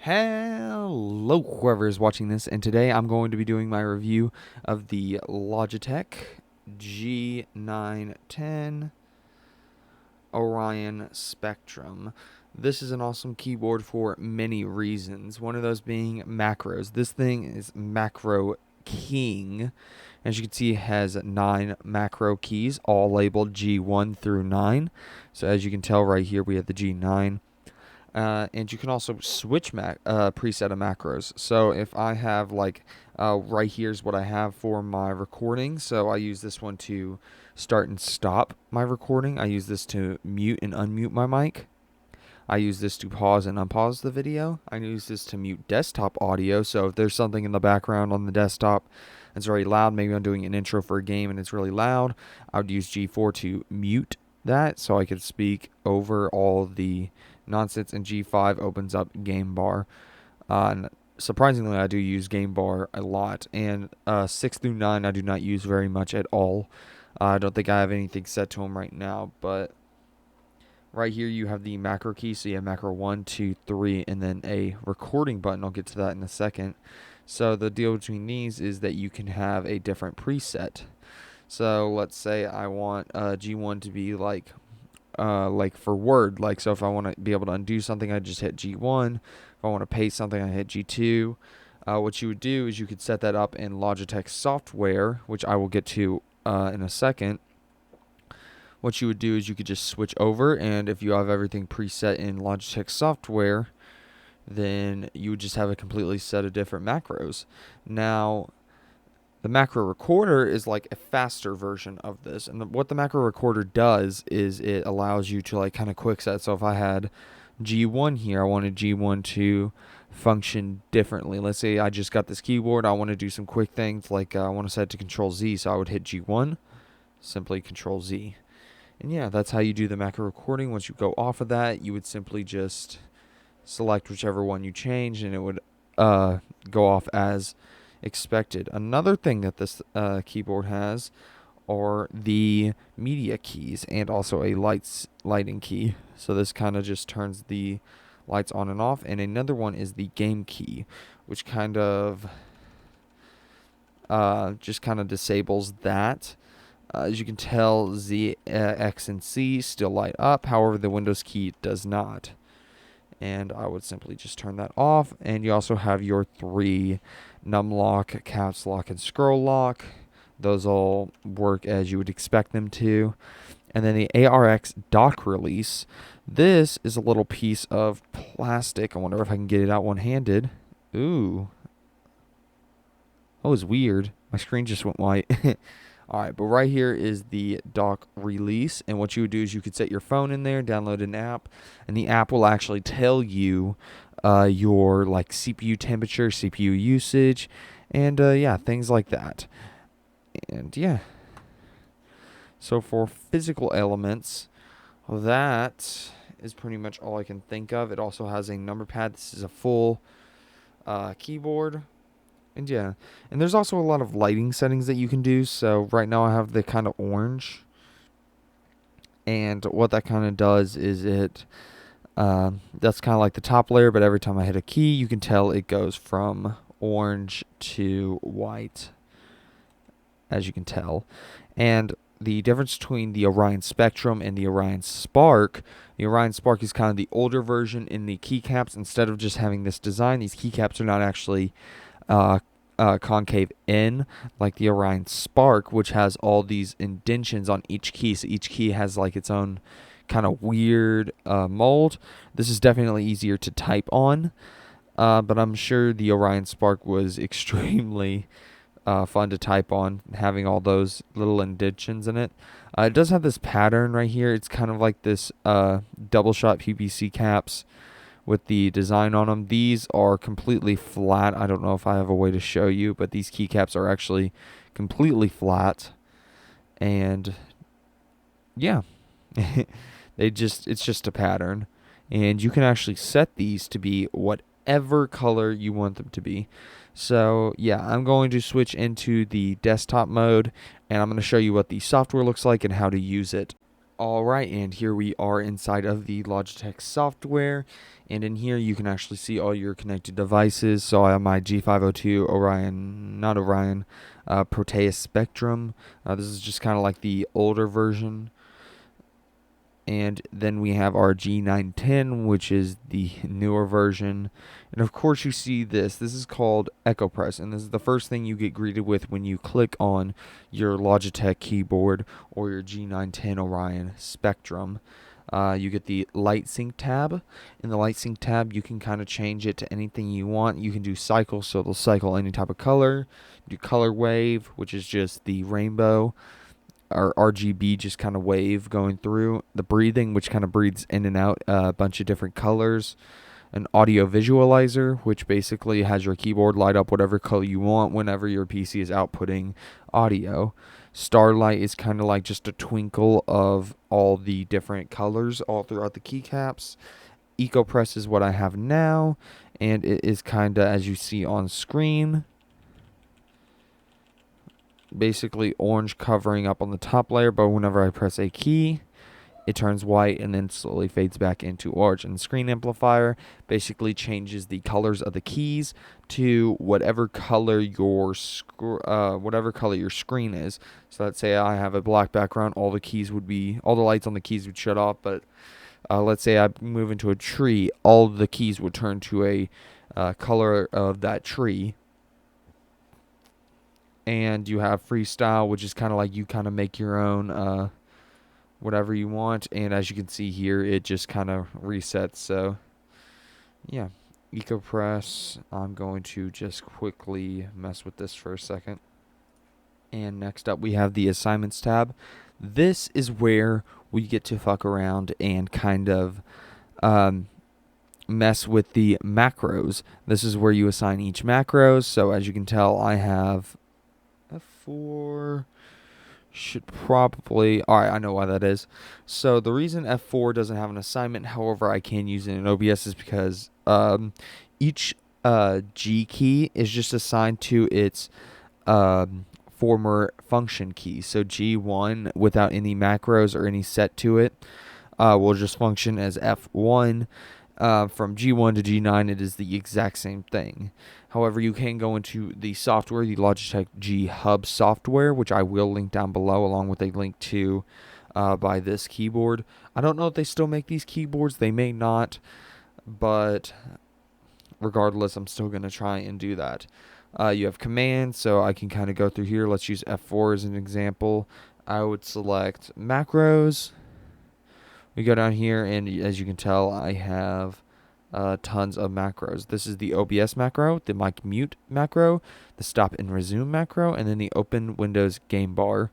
Hello, whoever is watching this, and today I'm going to be doing my review of the Logitech G910 Orion Spectrum. This is an awesome keyboard for many reasons, one of those being macros. This thing is macro king. As you can see, it has 9 macro keys, all labeled G1 through 9. So as you can tell right here, we have the G9. And you can also switch preset of macros. So if I have right here's what I have for my recording. So I use this one to start and stop my recording. I use this to mute and unmute my mic. I use this to pause and unpause the video. I use this to mute desktop audio. So if there's something in the background on the desktop that's very loud, maybe I'm doing an intro for a game and it's really loud, I would use G4 to mute that so I could speak over all the nonsense, and G5 opens up game bar. And surprisingly, I do use game bar a lot, and 6 through 9 I do not use very much at all. I don't think I have anything set to them right now, but right here you have the macro key, so you have macro 1, 2, 3, and then a recording button. I'll get to that in a second. So the deal between these is that you can have a different preset. So let's say I want G1 to be like for Word. So if I want to be able to undo something, I just hit G1. If I want to paste something, I hit G2. What you would do is you could set that up in Logitech software, which I will get to in a second. What you would do is you could just switch over, and if you have everything preset in Logitech software, then you would just have a completely set of different macros. Now, the macro recorder is like a faster version of this, and what the macro recorder does is it allows you to kind of quick set. So if I had G1 here, I wanted G1 to function differently. Let's say I just got this keyboard, I want to do some quick things, I want to set it to Control Z, so I would hit G1, simply Control Z. And yeah, that's how you do the macro recording. Once you go off of that, you would simply just select whichever one you change, and it would go off as expected. Another thing that this keyboard has are the media keys and also a lighting key. So this kind of just turns the lights on and off. And another one is the game key, which kind of just kind of disables that. As you can tell, Z, X, and C still light up. However, the Windows key does not. And I would simply just turn that off. And you also have your 3 num lock, caps lock, and scroll lock. Those all work as you would expect them to. And then the ARX dock release. This is a little piece of plastic. I wonder if I can get it out one-handed. Ooh. That was weird. My screen just went white. Alright, but right here is the dock release, and what you would do is you could set your phone in there, download an app, and the app will actually tell you your CPU temperature, CPU usage, and yeah, things like that. And yeah, so for physical elements, that is pretty much all I can think of. It also has a number pad. This is a full keyboard. And yeah, and there's also a lot of lighting settings that you can do. So right now I have the kind of orange, and what that kind of does is that's kind of like the top layer, but every time I hit a key, you can tell it goes from orange to white, as you can tell. And the difference between the Orion Spectrum and the Orion Spark is kind of the older version in the keycaps. Instead of just having this design, these keycaps are not actually concave in like the Orion Spark, which has all these indentions on each key. So each key has its own kind of weird mold. This is definitely easier to type on, but I'm sure the Orion Spark was extremely fun to type on, having all those little indentions in it. It does have this pattern right here. It's kind of like this double shot PVC caps with the design on them. These are completely flat. I don't know if I have a way to show you, but these keycaps are actually completely flat. And yeah, it's just a pattern. And you can actually set these to be whatever color you want them to be. So yeah, I'm going to switch into the desktop mode, and I'm going to show you what the software looks like and how to use it. Alright, and here we are inside of the Logitech software, and in here you can actually see all your connected devices. So I have my G502 Orion, not Orion, Proteus Spectrum. This is just kind of like the older version. And then we have our G910, which is the newer version. And of course you see this. This is called Echo Press, and this is the first thing you get greeted with when you click on your Logitech keyboard or your G910 Orion Spectrum. You get the Light Sync tab. In the Light Sync tab, you can kind of change it to anything you want. You can do cycle, so it'll cycle any type of color. Do color wave, which is just the rainbow or RGB just kind of wave going through. The breathing, which kind of breathes in and out a bunch of different colors. An audio visualizer, which basically has your keyboard light up whatever color you want whenever your PC is outputting audio. Starlight is kind of like just a twinkle of all the different colors all throughout the keycaps. EcoPress is what I have now, and it is kind of, as you see on screen, basically orange covering up on the top layer, but whenever I press a key, it turns white and then slowly fades back into orange. And the screen amplifier basically changes the colors of the keys to whatever color your screen is. So let's say I have a black background, all the lights on the keys would shut off. But let's say I move into a tree, all the keys would turn to a color of that tree. And you have freestyle, which is kind of like you kind of make your own whatever you want. And as you can see here, it just kind of resets. So yeah, EcoPress. I'm going to just quickly mess with this for a second. And next up, we have the assignments tab. This is where we get to fuck around and kind of mess with the macros. This is where you assign each macros. So as you can tell, I have F4 should probably, alright, I know why that is. So the reason F4 doesn't have an assignment, however I can use it in OBS, is because each G key is just assigned to its former function key. So G1 without any macros or any set to it will just function as F1. From G1 to G9, it is the exact same thing. However, you can go into the software, the Logitech G Hub software, which I will link down below, along with a link to buy this keyboard. I don't know if they still make these keyboards. They may not, but regardless, I'm still going to try and do that. You have commands, so I can kind of go through here. Let's use F4 as an example. I would select macros. We go down here, and as you can tell, I have tons of macros. This is the OBS macro, the mic mute macro, the stop and resume macro, and then the open Windows game bar.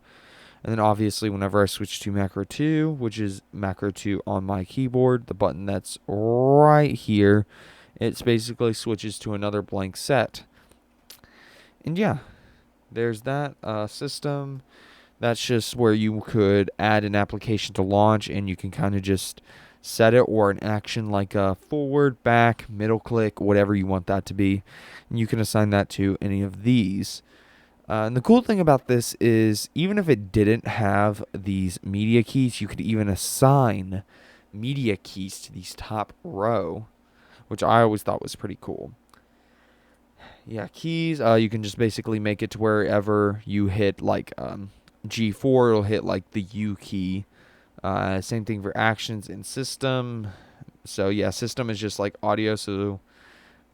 And then obviously whenever I switch to macro 2, which is macro 2 on my keyboard, the button that's right here, it basically switches to another blank set. And yeah, there's that system. That's just where you could add an application to launch, and you can kind of just set it, or an action like a forward, back, middle click, whatever you want that to be. And you can assign that to any of these. And the cool thing about this is, even if it didn't have these media keys, you could even assign media keys to these top row, which I always thought was pretty cool. Yeah, keys, you can just basically make it to wherever you hit, like G4, it'll hit like the U key. Same thing for actions in system. So yeah, system is just like audio. So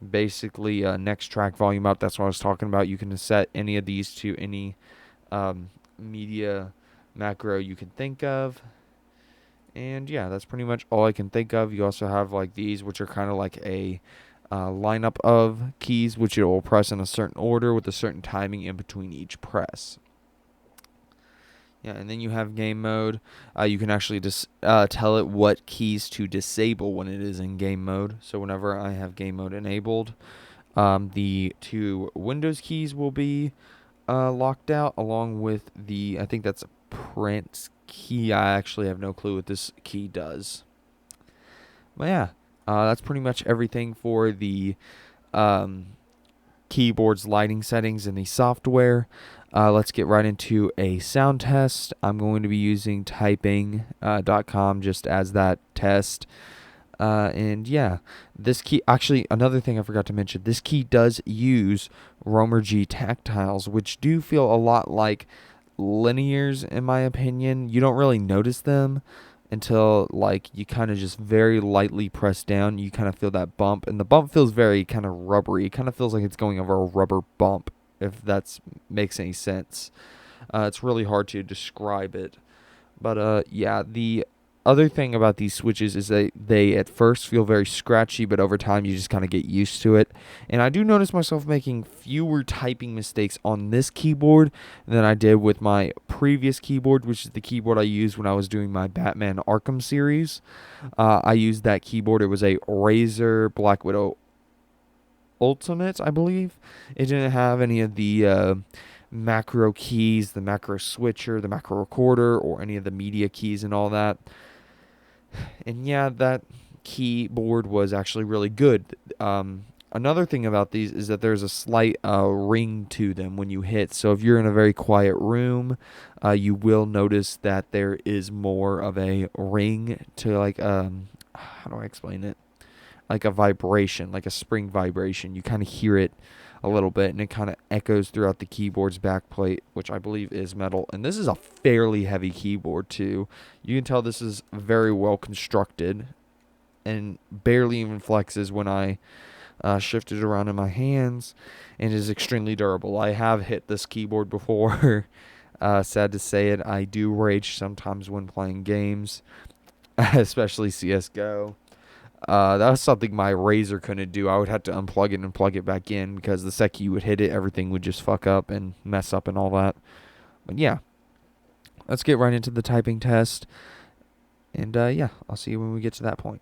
basically next track, volume up, that's what I was talking about. You can set any of these to any media macro you can think of. And yeah, that's pretty much all I can think of. You also have like these, which are kind of like a lineup of keys, which it will press in a certain order with a certain timing in between each press. Yeah, and then you have game mode. You can actually just tell it what keys to disable when it is in game mode. So whenever I have game mode enabled, the 2 Windows keys will be locked out, along with the, I think that's a print key. I actually have no clue what this key does. But yeah, that's pretty much everything for the keyboard's lighting settings in the software. Let's get right into a sound test. I'm going to be using typing.com just as that test. And yeah, this key, actually, another thing I forgot to mention, this key does use Romer G tactiles, which do feel a lot like linears in my opinion. You don't really notice them until like you kind of just very lightly press down. You kind of feel that bump, and the bump feels very kind of rubbery. It kind of feels like it's going over a rubber bump, if that makes any sense. It's really hard to describe it. But yeah, the other thing about these switches is they at first feel very scratchy, but over time you just kind of get used to it. And I do notice myself making fewer typing mistakes on this keyboard than I did with my previous keyboard, which is the keyboard I used when I was doing my Batman Arkham series. I used that keyboard. It was a Razer Black Widow Ultimate, I believe. It didn't have any of the macro keys, the macro switcher, the macro recorder, or any of the media keys and all that. And yeah, that keyboard was actually really good. Another thing about these is that there's a slight ring to them when you hit. So if you're in a very quiet room, you will notice that there is more of a ring to like how do I explain it? Like a vibration, like a spring vibration. You kind of hear it a little bit, and it kind of echoes throughout the keyboard's backplate, which I believe is metal. And this is a fairly heavy keyboard too. You can tell this is very well constructed, and barely even flexes when I shift it around in my hands, and is extremely durable. I have hit this keyboard before. Sad to say it, I do rage sometimes when playing games, especially CS:GO. That was something my Razer couldn't do. I would have to unplug it and plug it back in, because the second you would hit it, everything would just fuck up and mess up and all that. But yeah, let's get right into the typing test. And yeah, I'll see you when we get to that point.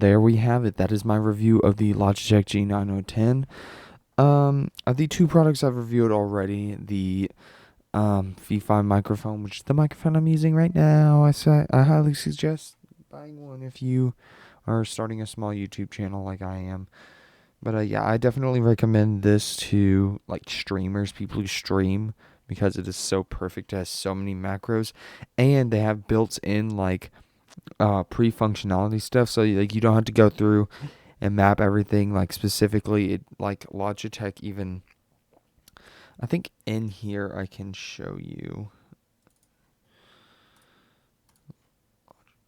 there we have it. That is my review of the Logitech G910. Of the two products I've reviewed already, the V5 microphone, which is the microphone I'm using right now, I highly suggest buying one if you are starting a small YouTube channel like I am. But yeah, I definitely recommend this to like streamers, people who stream, because it is so perfect. It has so many macros, and they have built-in like pre-functionality stuff, so like you don't have to go through and map everything like specifically. It like Logitech even. I think in here I can show you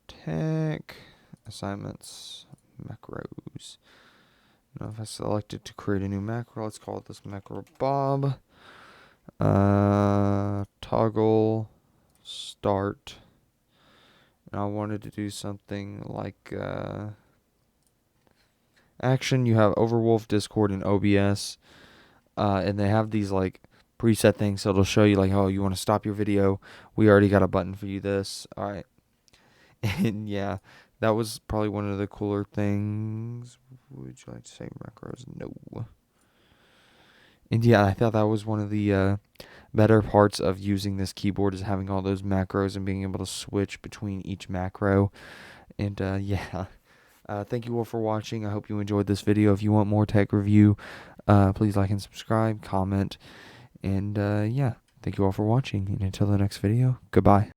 Tech assignments macros. Now if I select it to create a new macro, let's call it this macro Bob. Toggle start. And I wanted to do something like action. You have Overwolf, Discord, and OBS. And they have these like preset things, so it'll show you like, oh, you want to stop your video. We already got a button for you. This, all right. And yeah, that was probably one of the cooler things. Would you like to say macros? No. And yeah, I thought that was one of the better parts of using this keyboard, is having all those macros and being able to switch between each macro. And yeah, thank you all for watching. I hope you enjoyed this video. If you want more tech review, please like and subscribe, comment, and yeah, thank you all for watching. And until the next video, goodbye.